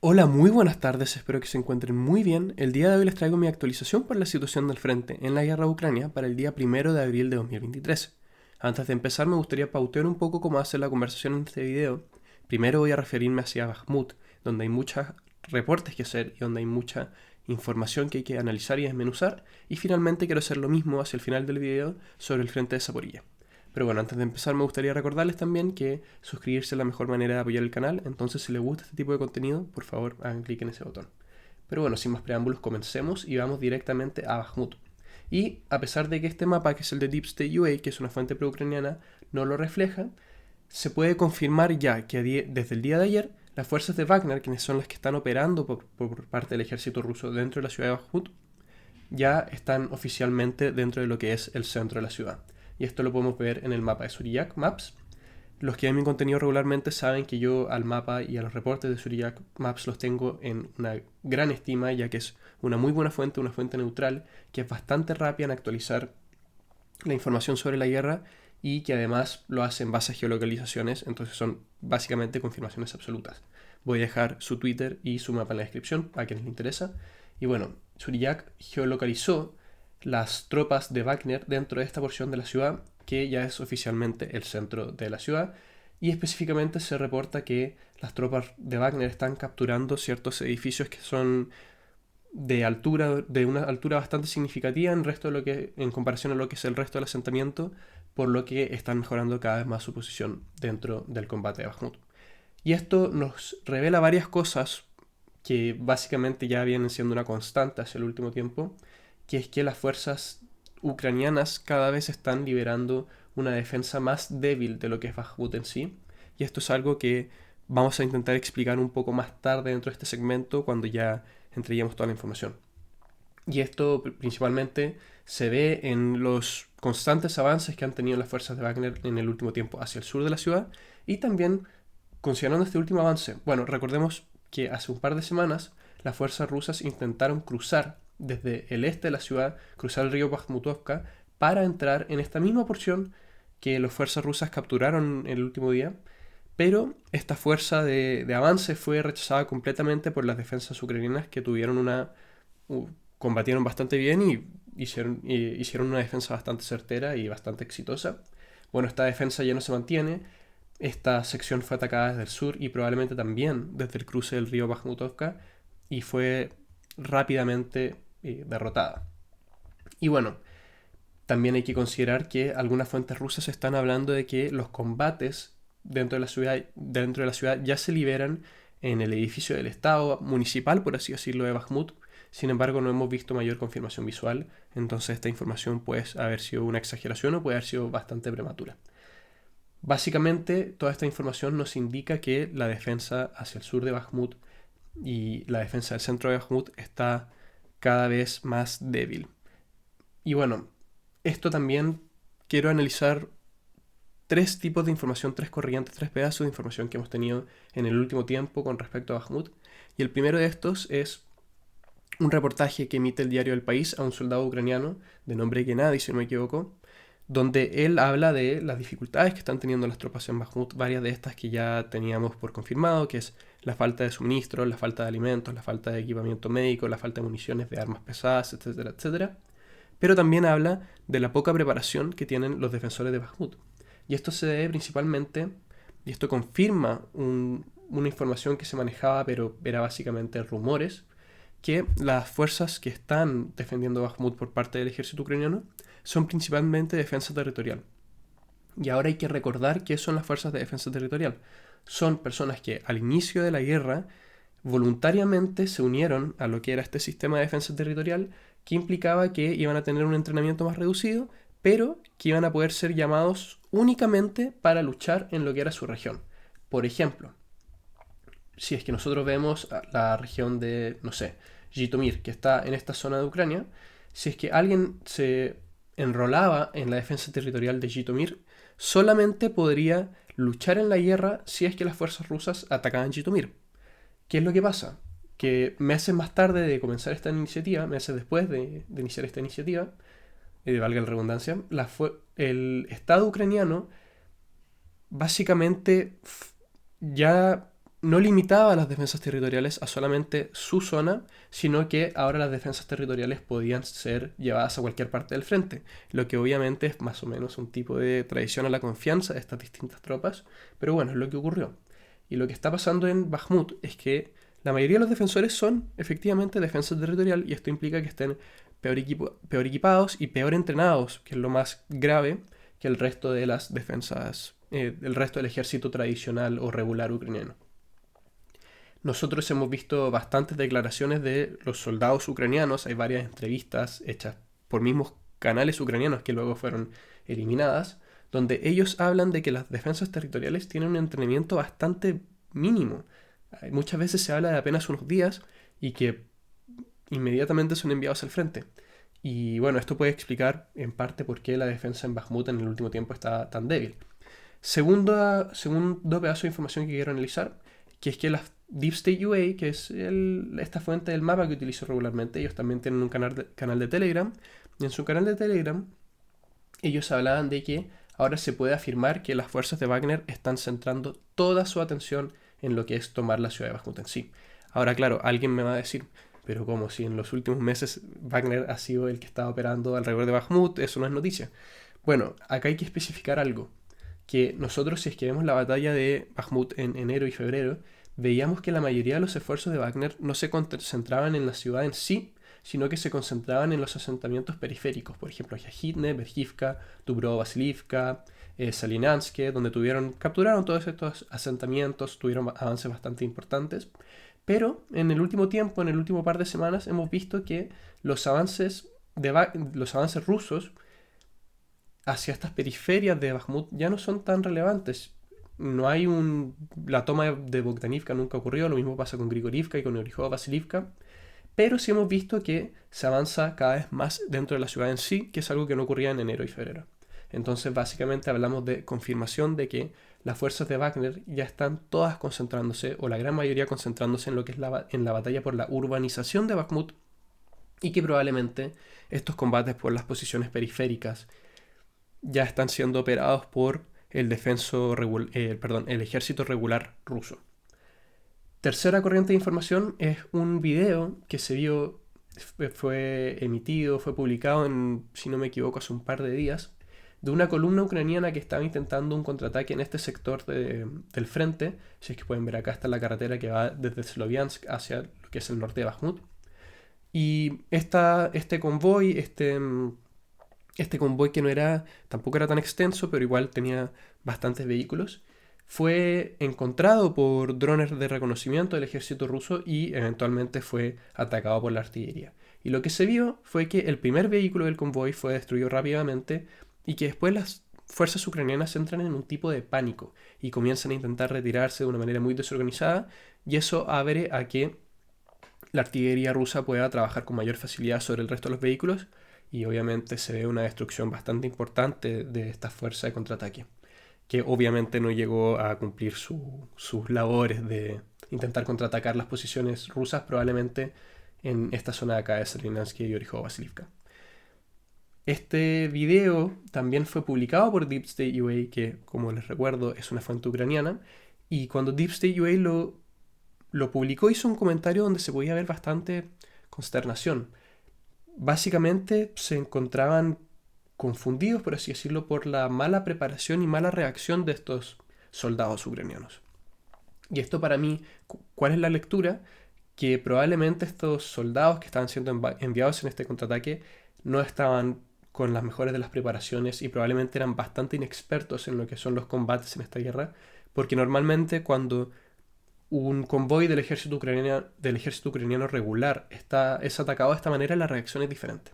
Hola, muy buenas tardes, espero que se encuentren muy bien. El día de hoy les traigo mi actualización por la situación del frente en la guerra de Ucrania para el día 1 de abril de 2023. Antes de empezar me gustaría pautear un poco cómo hacer la conversación en este video. Primero voy a referirme hacia Bakhmut, donde hay muchos reportes que hacer y donde hay mucha información que hay que analizar y desmenuzar. Y finalmente quiero hacer lo mismo hacia el final del video sobre el frente de Zaporilla. Pero bueno, antes de empezar me gustaría recordarles también que suscribirse es la mejor manera de apoyar el canal, entonces si les gusta este tipo de contenido, por favor hagan clic en ese botón. Pero bueno, sin más preámbulos, comencemos y vamos directamente a Bakhmut. Y a pesar de que este mapa, que es el de Deep State UA, que es una fuente pro-ucraniana, no lo refleja, se puede confirmar ya que desde el día de ayer las fuerzas de Wagner, quienes son las que están operando por parte del ejército ruso dentro de la ciudad de Bakhmut, ya están oficialmente dentro de lo que es el centro de la ciudad. Y esto lo podemos ver en el mapa de Suriyak Maps. Los que ven mi contenido regularmente saben que yo al mapa y a los reportes de Suriyak Maps los tengo en una gran estima, ya que es una muy buena fuente, una fuente neutral, que es bastante rápida en actualizar la información sobre la guerra y que además lo hace en base a geolocalizaciones, entonces son básicamente confirmaciones absolutas. Voy a dejar su Twitter y su mapa en la descripción a quienes les interesa. Y bueno, Suriyak geolocalizó las tropas de Wagner dentro de esta porción de la ciudad, que ya es oficialmente el centro de la ciudad, y específicamente se reporta que las tropas de Wagner están capturando ciertos edificios que son de altura, de una altura bastante significativa en comparación a lo que es el resto del asentamiento, por lo que están mejorando cada vez más su posición dentro del combate de Bakhmut. Y esto nos revela varias cosas que básicamente ya vienen siendo una constante hacia el último tiempo, que es que las fuerzas ucranianas cada vez están liberando una defensa más débil de lo que es Bakhmut en sí, y esto es algo que vamos a intentar explicar un poco más tarde dentro de este segmento cuando ya entreguemos toda la información. Y esto principalmente se ve en los constantes avances que han tenido las fuerzas de Wagner en el último tiempo hacia el sur de la ciudad y también considerando este último avance. Bueno, recordemos que hace un par de semanas las fuerzas rusas intentaron cruzar desde el este de la ciudad, cruzar el río Bakhmutovka para entrar en esta misma porción que las fuerzas rusas capturaron el último día, pero esta fuerza de avance fue rechazada completamente por las defensas ucranianas que tuvieron combatieron bastante bien y hicieron una defensa bastante certera y bastante exitosa. Bueno, esta defensa ya no se mantiene. Esta sección fue atacada desde el sur y probablemente también desde el cruce del río Bakhmutovka y fue rápidamente derrotada. Y bueno, también hay que considerar que algunas fuentes rusas están hablando de que los combates dentro de la ciudad ya se liberan en el edificio del Estado municipal, por así decirlo, de Bakhmut. Sin embargo, no hemos visto mayor confirmación visual, entonces esta información puede haber sido una exageración o puede haber sido bastante prematura. Básicamente, toda esta información nos indica que la defensa hacia el sur de Bakhmut y la defensa del centro de Bakhmut está cada vez más débil. Y bueno, esto también quiero analizar tres tipos de información, tres corrientes, tres pedazos de información que hemos tenido en el último tiempo con respecto a Bakhmut. Y el primero de estos es un reportaje que emite el diario El País a un soldado ucraniano de nombre Gennady, si no me equivoco, donde él habla de las dificultades que están teniendo las tropas en Bakhmut, varias de estas que ya teníamos por confirmado, que es la falta de suministros, la falta de alimentos, la falta de equipamiento médico, la falta de municiones, de armas pesadas, etcétera, etcétera. Pero también habla de la poca preparación que tienen los defensores de Bakhmut. Y esto se debe principalmente, y esto confirma una información que se manejaba, pero era básicamente rumores, que las fuerzas que están defendiendo Bakhmut por parte del ejército ucraniano son principalmente defensa territorial. Y ahora hay que recordar qué son las fuerzas de defensa territorial. Son personas que al inicio de la guerra voluntariamente se unieron a lo que era este sistema de defensa territorial, que implicaba que iban a tener un entrenamiento más reducido, pero que iban a poder ser llamados únicamente para luchar en lo que era su región. Por ejemplo, si es que nosotros vemos la región de, no sé, Jitomir, que está en esta zona de Ucrania, si es que alguien se enrolaba en la defensa territorial de Jitomir, solamente podría luchar en la guerra si es que las fuerzas rusas atacaban Jitomir. ¿Qué es lo que pasa? Que meses más tarde de comenzar esta iniciativa, meses después de iniciar esta iniciativa, valga la redundancia, el Estado ucraniano básicamente ya no limitaba las defensas territoriales a solamente su zona, sino que ahora las defensas territoriales podían ser llevadas a cualquier parte del frente, lo que obviamente es más o menos un tipo de traición a la confianza de estas distintas tropas, pero bueno, es lo que ocurrió. Y lo que está pasando en Bakhmut es que la mayoría de los defensores son efectivamente defensa territorial y esto implica que estén peor equipados y peor entrenados, que es lo más grave que el resto de las defensas, el resto del ejército tradicional o regular ucraniano. Nosotros hemos visto bastantes declaraciones de los soldados ucranianos, hay varias entrevistas hechas por mismos canales ucranianos que luego fueron eliminadas, donde ellos hablan de que las defensas territoriales tienen un entrenamiento bastante mínimo. Muchas veces se habla de apenas unos días y que inmediatamente son enviados al frente. Y bueno, esto puede explicar en parte por qué la defensa en Bakhmut en el último tiempo está tan débil. Segundo pedazo de información que quiero analizar, que es que la Deep State UA, que es esta fuente del mapa que utilizo regularmente, ellos también tienen un canal de Telegram, y en su canal de Telegram ellos hablaban de que ahora se puede afirmar que las fuerzas de Wagner están centrando toda su atención en lo que es tomar la ciudad de Bakhmut en sí. Ahora, claro, alguien me va a decir, pero como si en los últimos meses Wagner ha sido el que está operando alrededor de Bakhmut, eso no es noticia. Bueno, acá hay que especificar algo, que nosotros si es que vemos la batalla de Bakhmut en enero y febrero, veíamos que la mayoría de los esfuerzos de Wagner no se concentraban en la ciudad en sí, sino que se concentraban en los asentamientos periféricos, por ejemplo, Yajitne, Berjivka, Dubrovo-Vasilivka, Salinanske, donde capturaron todos estos asentamientos, tuvieron avances bastante importantes, pero en el último tiempo, en el último par de semanas, hemos visto que los avances rusos hacia estas periferias de Bakhmut ya no son tan relevantes. No hay la toma de Bogdanivka nunca ocurrió, lo mismo pasa con Grigorivka y con Orihova-Vasilivka, pero sí hemos visto que se avanza cada vez más dentro de la ciudad en sí, que es algo que no ocurría en enero y febrero. Entonces básicamente hablamos de confirmación de que las fuerzas de Wagner ya están todas concentrándose, o la gran mayoría concentrándose en lo que es en la batalla por la urbanización de Bakhmut, y que probablemente estos combates por las posiciones periféricas ya están siendo operados por el ejército regular ruso. Tercera corriente de información es un video que fue emitido, fue publicado si no me equivoco, hace un par de días, de una columna ucraniana que estaba intentando un contraataque en este sector del frente. Si es que pueden ver, acá está la carretera que va desde Sloviansk hacia lo que es el norte de Bakhmut. Y este convoy que tampoco era tan extenso, pero igual tenía bastantes vehículos, fue encontrado por drones de reconocimiento del ejército ruso y eventualmente fue atacado por la artillería. Y lo que se vio fue que el primer vehículo del convoy fue destruido rápidamente y que después las fuerzas ucranianas entran en un tipo de pánico y comienzan a intentar retirarse de una manera muy desorganizada, y eso abre a que la artillería rusa pueda trabajar con mayor facilidad sobre el resto de los vehículos, y obviamente se ve una destrucción bastante importante de esta fuerza de contraataque, que obviamente no llegó a cumplir sus labores de intentar contraatacar las posiciones rusas, probablemente en esta zona de acá de Salinansk y Orihova-Vasilivka. Este video también fue publicado por Deep State UA, que, como les recuerdo, es una fuente ucraniana, y cuando Deep State UA lo publicó, hizo un comentario donde se podía ver bastante consternación. Básicamente se encontraban confundidos, por así decirlo, por la mala preparación y mala reacción de estos soldados ucranianos. Y esto para mí, ¿cuál es la lectura? Que probablemente estos soldados que estaban siendo enviados en este contraataque no estaban con las mejores de las preparaciones y probablemente eran bastante inexpertos en lo que son los combates en esta guerra, porque normalmente cuando un convoy del ejército ucraniano regular es atacado de esta manera, la reacción es diferente.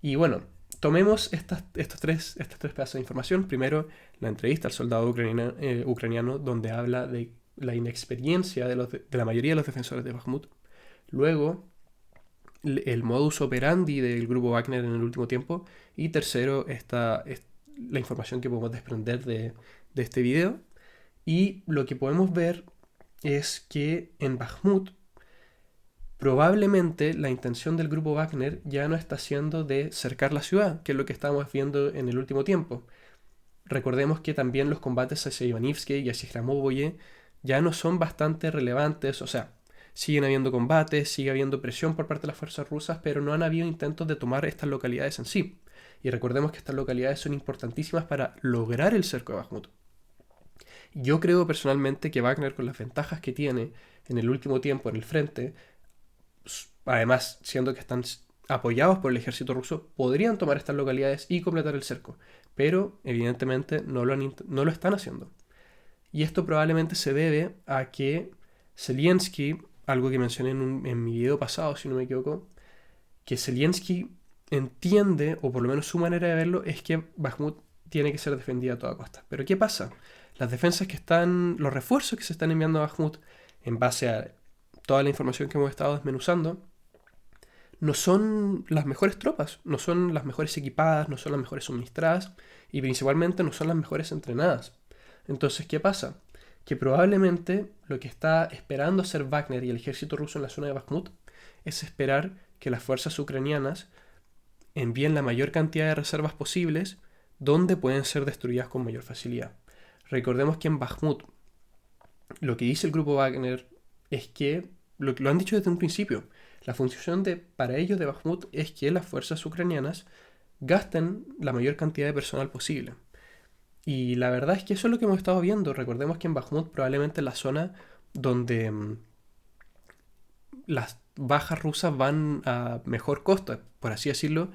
Y bueno, tomemos estos tres pedazos de información. Primero, la entrevista al soldado ucraniano, donde habla de la inexperiencia de la mayoría de los defensores de Bakhmut. Luego, el modus operandi del grupo Wagner en el último tiempo. Y tercero, la información que podemos desprender de este video. Y lo que podemos ver es que en Bakhmut probablemente la intención del grupo Wagner ya no está siendo de cercar la ciudad, que es lo que estábamos viendo en el último tiempo. Recordemos que también los combates hacia Ivanivske y hacia Khramovoye ya no son bastante relevantes, o sea, siguen habiendo combates, sigue habiendo presión por parte de las fuerzas rusas, pero no han habido intentos de tomar estas localidades en sí. Y recordemos que estas localidades son importantísimas para lograr el cerco de Bakhmut. Yo creo personalmente que Wagner, con las ventajas que tiene en el último tiempo en el frente, además siendo que están apoyados por el ejército ruso, podrían tomar estas localidades y completar el cerco. Pero evidentemente no lo están haciendo. Y esto probablemente se debe a que Zelensky, algo que mencioné en mi video pasado, si no me equivoco, que Zelensky entiende, o por lo menos su manera de verlo, es que Bakhmut tiene que ser defendida a toda costa. Pero ¿qué pasa? Las defensas que están, los refuerzos que se están enviando a Bakhmut, en base a toda la información que hemos estado desmenuzando, no son las mejores tropas, no son las mejores equipadas, no son las mejores suministradas y principalmente no son las mejores entrenadas. Entonces, ¿qué pasa? Que probablemente lo que está esperando hacer Wagner y el ejército ruso en la zona de Bakhmut es esperar que las fuerzas ucranianas envíen la mayor cantidad de reservas posibles donde pueden ser destruidas con mayor facilidad. Recordemos que en Bakhmut lo que dice el grupo Wagner es que, lo han dicho desde un principio, la función para ellos de Bakhmut es que las fuerzas ucranianas gasten la mayor cantidad de personal posible. Y la verdad es que eso es lo que hemos estado viendo. Recordemos que en Bakhmut probablemente es la zona donde las bajas rusas van a mejor costo, por así decirlo.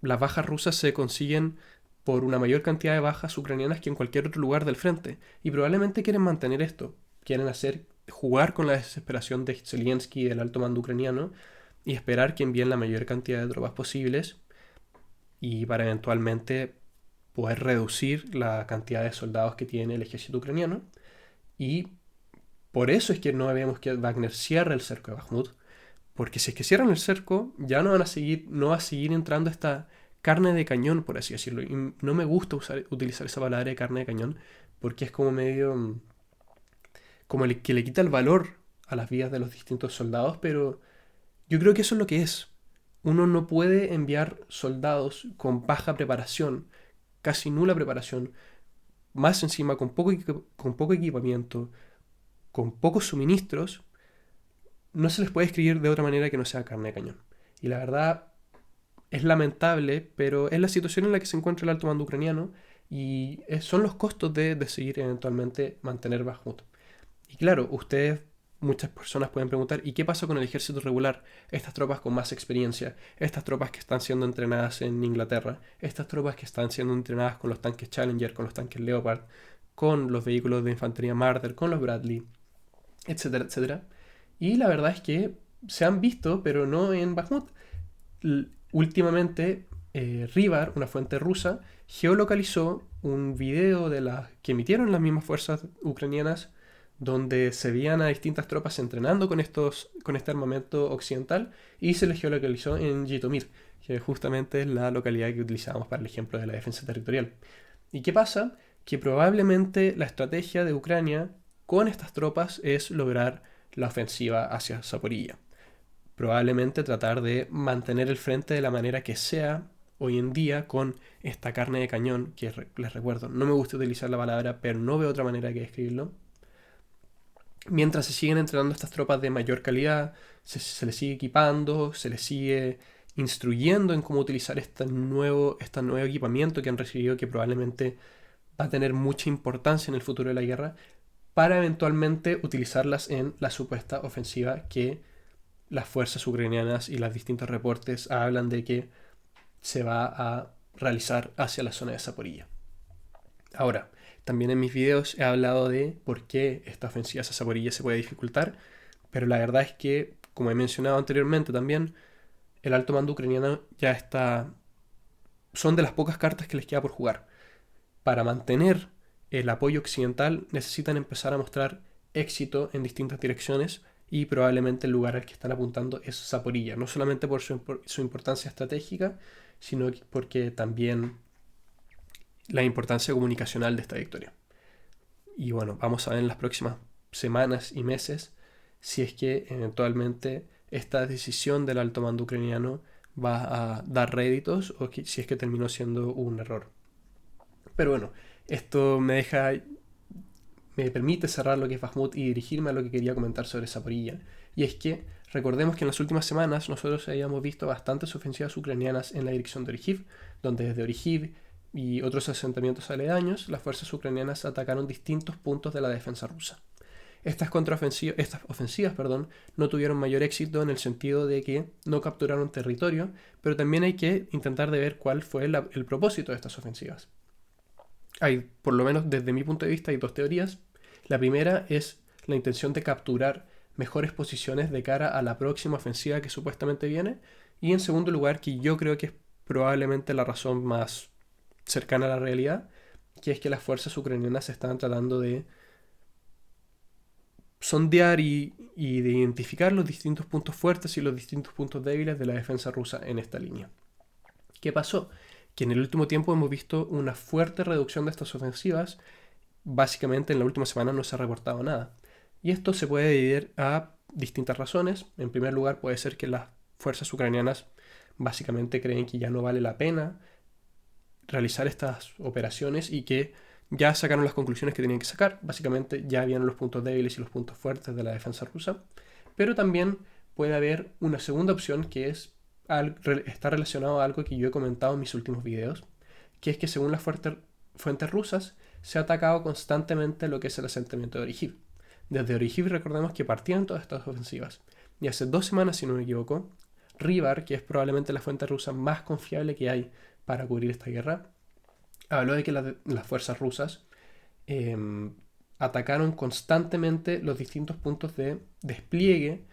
Las bajas rusas se consiguen por una mayor cantidad de bajas ucranianas que en cualquier otro lugar del frente. Y probablemente quieren mantener esto. Quieren jugar con la desesperación de Zelensky y del alto mando ucraniano y esperar que envíen la mayor cantidad de tropas posibles y para eventualmente poder reducir la cantidad de soldados que tiene el ejército ucraniano. Y por eso es que no vemos que Wagner cierre el cerco de Bakhmut, porque si es que cierran el cerco, ya no va a seguir entrando esta carne de cañón, por así decirlo. Y no me gusta utilizar esa palabra de carne de cañón, porque es como medio como que le quita el valor a las vidas de los distintos soldados, pero yo creo que eso es lo que es. Uno no puede enviar soldados con baja preparación, casi nula preparación, más encima con poco equipamiento, con pocos suministros, no se les puede escribir de otra manera que no sea carne de cañón. Y la verdad es lamentable, pero es la situación en la que se encuentra el alto mando ucraniano y son los costos de decidir eventualmente mantener Bakhmut. Y claro, muchas personas pueden preguntar, ¿y qué pasa con el ejército regular? Estas tropas con más experiencia, estas tropas que están siendo entrenadas en Inglaterra, estas tropas que están siendo entrenadas con los tanques Challenger, con los tanques Leopard, con los vehículos de infantería Marder, con los Bradley, etcétera, etcétera. Y la verdad es que se han visto, pero no en Bakhmut. Últimamente, Rivar, una fuente rusa, geolocalizó un video de las que emitieron las mismas fuerzas ucranianas donde se veían a distintas tropas entrenando con este armamento occidental y se les geolocalizó en Jitomir, que justamente es la localidad que utilizamos para el ejemplo de la defensa territorial. ¿Y qué pasa? Que probablemente la estrategia de Ucrania con estas tropas es lograr la ofensiva hacia Zaporilla. Probablemente tratar de mantener el frente de la manera que sea hoy en día con esta carne de cañón, que les recuerdo, no me gusta utilizar la palabra, pero no veo otra manera que describirlo. Mientras se siguen entrenando estas tropas de mayor calidad, se les sigue equipando, se les sigue instruyendo en cómo utilizar este nuevo equipamiento que han recibido, que probablemente va a tener mucha importancia en el futuro de la guerra, para eventualmente utilizarlas en la supuesta ofensiva que las fuerzas ucranianas y los distintos reportes hablan de que se va a realizar hacia la zona de Zaporilla. Ahora, también en mis videos he hablado de por qué esta ofensiva hacia Zaporilla se puede dificultar, pero la verdad es que, como he mencionado anteriormente también, el alto mando ucraniano ya está... Son de las pocas cartas que les queda por jugar. Para mantener el apoyo occidental necesitan empezar a mostrar éxito en distintas direcciones y probablemente el lugar al que están apuntando es Zaporilla, no solamente por su importancia estratégica, sino porque también la importancia comunicacional de esta victoria. Y bueno, vamos a ver en las próximas semanas y meses si es que eventualmente esta decisión del alto mando ucraniano va a dar réditos o si es que terminó siendo un error. Pero bueno, esto me deja me permite cerrar lo que es Bakhmut y dirigirme a lo que quería comentar sobre Zaporilla. Y es que recordemos que en las últimas semanas nosotros habíamos visto bastantes ofensivas ucranianas en la dirección de Orihiv, donde desde Orihiv y otros asentamientos aledaños, las fuerzas ucranianas atacaron distintos puntos de la defensa rusa. Estas ofensivas, no tuvieron mayor éxito en el sentido de que no capturaron territorio, pero también hay que intentar de ver cuál fue el propósito de estas ofensivas. Hay, por lo menos desde mi punto de vista, hay dos teorías. La primera es la intención de capturar mejores posiciones de cara a la próxima ofensiva que supuestamente viene. Y en segundo lugar, que yo creo que es probablemente la razón más cercana a la realidad, que es que las fuerzas ucranianas estaban tratando de sondear y de identificar los distintos puntos fuertes y los distintos puntos débiles de la defensa rusa en esta línea. ¿Qué pasó? Que en el último tiempo hemos visto una fuerte reducción de estas ofensivas. Básicamente en la última semana no se ha reportado nada. Y esto se puede dividir a distintas razones. En primer lugar, puede ser que las fuerzas ucranianas básicamente creen que ya no vale la pena realizar estas operaciones y que ya sacaron las conclusiones que tenían que sacar. Básicamente ya habían los puntos débiles y los puntos fuertes de la defensa rusa. Pero también puede haber una segunda opción que está relacionado a algo que yo he comentado en mis últimos videos, que es que según las fuentes rusas se ha atacado constantemente lo que es el asentamiento de Orihiv. Desde Orihiv recordemos que partían todas estas ofensivas. Y hace 2 semanas, si no me equivoco, Rybar, que es probablemente la fuente rusa más confiable que hay para cubrir esta guerra, habló de que las fuerzas rusas atacaron constantemente los distintos puntos de despliegue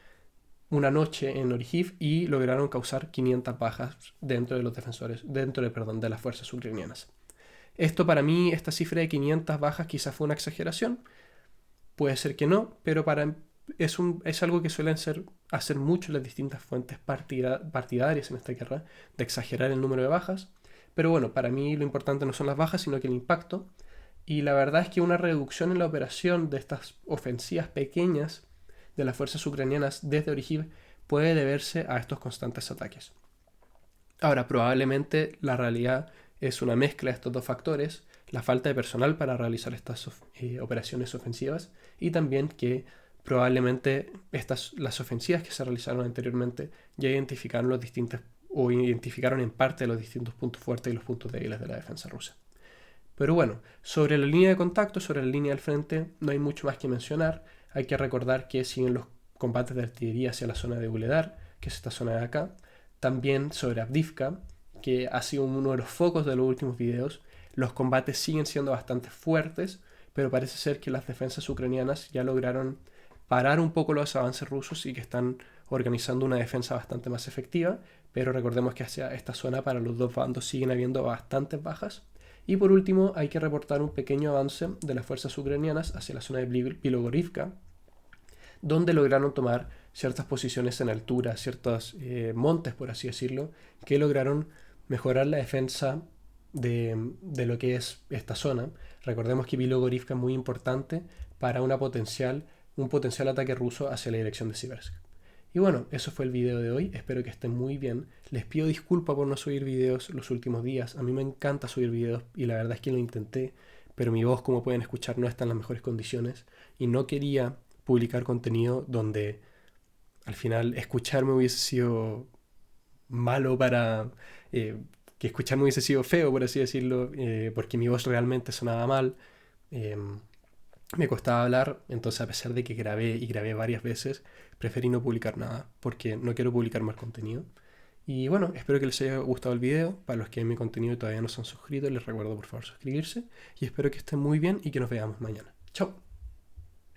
una noche en Orihiv y lograron causar 500 bajas dentro de los de las fuerzas ucranianas. Esto para mí, esta cifra de 500 bajas quizás fue una exageración. Puede ser que no, pero es algo que suelen hacer mucho las distintas fuentes partidarias en esta guerra, de exagerar el número de bajas. Pero bueno, para mí lo importante no son las bajas, sino que el impacto. Y la verdad es que una reducción en la operación de estas ofensivas pequeñas de las fuerzas ucranianas desde Orihiv puede deberse a estos constantes ataques. Ahora, probablemente la realidad es una mezcla de estos dos factores, la falta de personal para realizar estas operaciones ofensivas y también que probablemente las ofensivas que se realizaron anteriormente ya identificaron identificaron en parte los distintos puntos fuertes y los puntos débiles de la defensa rusa. Pero bueno, sobre la línea de contacto, sobre la línea del frente, no hay mucho más que mencionar. Hay que recordar que siguen los combates de artillería hacia la zona de Vuhledar, que es esta zona de acá. También sobre Avdiivka, que ha sido uno de los focos de los últimos videos. Los combates siguen siendo bastante fuertes, pero parece ser que las defensas ucranianas ya lograron parar un poco los avances rusos y que están organizando una defensa bastante más efectiva. Pero recordemos que hacia esta zona para los dos bandos siguen habiendo bastantes bajas. Y por último, hay que reportar un pequeño avance de las fuerzas ucranianas hacia la zona de Bilogorivka, donde lograron tomar ciertas posiciones en altura, ciertos montes, por así decirlo, que lograron mejorar la defensa de lo que es esta zona. Recordemos que Bilogorivka es muy importante para un potencial ataque ruso hacia la dirección de Siversk. Y bueno, eso fue el video de hoy. Espero que estén muy bien. Les pido disculpas por no subir videos los últimos días. A mí me encanta subir videos y la verdad es que lo intenté, pero mi voz, como pueden escuchar, no está en las mejores condiciones y no quería publicar contenido donde al final escucharme hubiese sido malo que escucharme hubiese sido feo, por así decirlo, porque mi voz realmente sonaba mal. Me costaba hablar, entonces a pesar de que grabé varias veces, preferí no publicar nada, porque no quiero publicar más contenido. Y bueno, espero que les haya gustado el video. Para los que ven mi contenido y todavía no se han suscrito, les recuerdo por favor suscribirse. Y espero que estén muy bien y que nos veamos mañana. Chao.